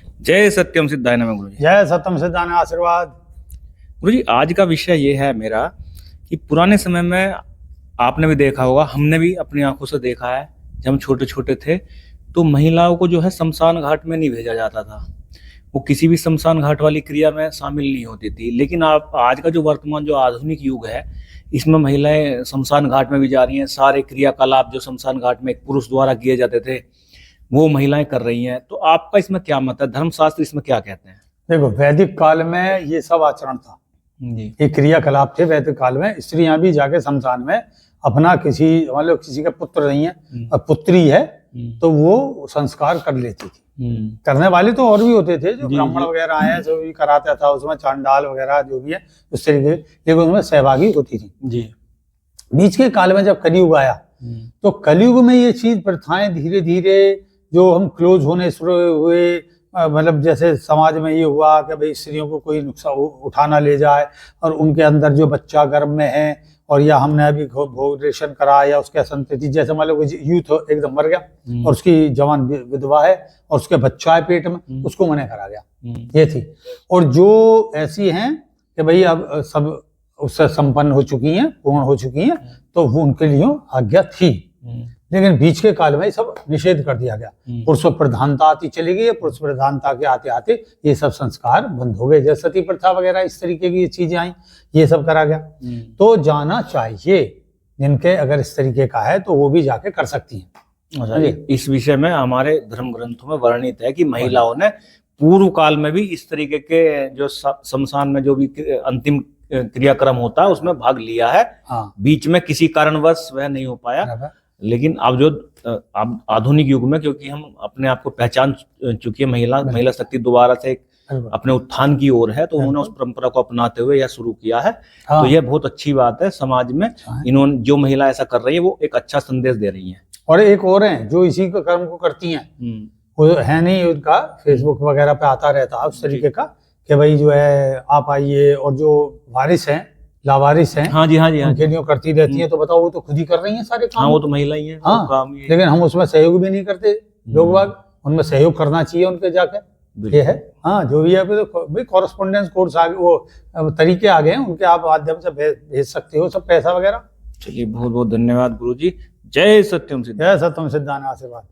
जय सत्यम सिद्धाय नमः गुरु जी। जय सत्यम सिद्धांत आशीर्वाद। गुरु जी, आज का विषय ये है मेरा कि पुराने समय में आपने भी देखा होगा, हमने भी अपनी आंखों से देखा है, जब हम छोटे छोटे थे तो महिलाओं को जो है शमशान घाट में नहीं भेजा जाता था। वो किसी भी शमशान घाट वाली क्रिया में शामिल नहीं होती थी। लेकिन आप आज का जो वर्तमान जो आधुनिक युग है, इसमें महिलाएं शमशान घाट में भी जा रही हैं। सारे क्रियाकलाप जो शमशान घाट में एक पुरुष द्वारा किए जाते थे वो महिलाएं कर रही हैं। तो आपका इसमें क्या मत है? धर्मशास्त्र इसमें क्या कहते हैं? देखो, वैदिक काल में ये सब आचरण था जी। ये क्रियाकलाप थे। वैदिक काल में स्त्रियां भी जाके शमशान में अपना किसी मतलब किसी का पुत्र नहीं है और पुत्री है तो वो संस्कार कर लेती थी। करने वाले तो और भी होते थे, जो ब्राह्मण वगैरह आए जो भी कराता था, उसमें चांडाल वगैरह जो भी है उस तरीके, लेकिन उसमें सहभागी होती थी जी। बीच के काल में जब कलयुग आया तो कलयुग में ये चीज प्रथाएं धीरे धीरे जो हम क्लोज होने शुरू हुए, मतलब जैसे समाज में ये हुआ कि भाई स्त्रियों को कोई नुकसान उठाना ले जाए और उनके अंदर जो बच्चा गर्भ में है और या हमने अभी भोगरेशन करा या उसके संतति, जैसे मान लो यूथ एकदम मर गया और उसकी जवान विधवा है और उसके बच्चा है पेट में, उसको मना करा गया। ये थी। और जो ऐसी हैं कि भाई अब सब उससे संपन्न हो चुकी हैं, पूर्ण हो चुकी हैं, तो वो उनके लिए आज्ञा थी। लेकिन बीच के काल में सब निषेध कर दिया गया। पुरुष प्रधानता आती चली गई है। पुरुष प्रधानता के आते आते ये सब संस्कार बंद हो गए। जैसे सती प्रथा वगैरह इस तरीके की चीजें आई, ये सब करा गया। तो जाना चाहिए, जिनके अगर इस तरीके का है तो वो भी जाके कर सकती हैं। इस विषय में हमारे धर्म ग्रंथों में वर्णित है कि महिलाओं ने पूर्व काल में भी इस तरीके के जो शमशान में जो भी अंतिम क्रियाक्रम होता है उसमें भाग लिया है। हाँ। बीच में किसी कारणवश वह नहीं हो पाया। लेकिन अब जो अब आधुनिक युग में, क्योंकि हम अपने आप को पहचान चुकी है, महिला शक्ति दोबारा से अपने उत्थान की ओर है, तो उन्होंने उस परंपरा को अपनाते हुए यह शुरू किया है। तो यह बहुत अच्छी बात है। समाज में इन्होंने जो महिला ऐसा कर रही है वो एक अच्छा संदेश दे रही है। और एक और है जो इसी का कर्म को करती हैं, वो है नहीं, उनका फेसबुक वगैरह पे आता रहता है उस तरीके का कि भाई जो है आप आइए, और जो वारिस हैं, लावारिस हैं, हाँ जी, हाँ जी, उनके लिए करती रहती है। तो बताओ, वो तो खुद ही कर रही हैं सारे काम। हाँ, वो तो महिला ही है। हाँ, काम लेकिन हम उसमें सहयोग भी नहीं करते। लोग बाग उनमें सहयोग करना चाहिए उनके जाके, ये है। हाँ, जो भी है भाई कॉरेस्पोंडेंस कोर्स आगे वो तरीके आ गए हैं उनके, आप माध्यम से भेज सकते हो सब पैसा वगैरह। चलिए, बहुत बहुत धन्यवाद गुरु जी। जय सत्यम सिद्धांत। जय सत्यम सिद्धांत आशीर्वाद।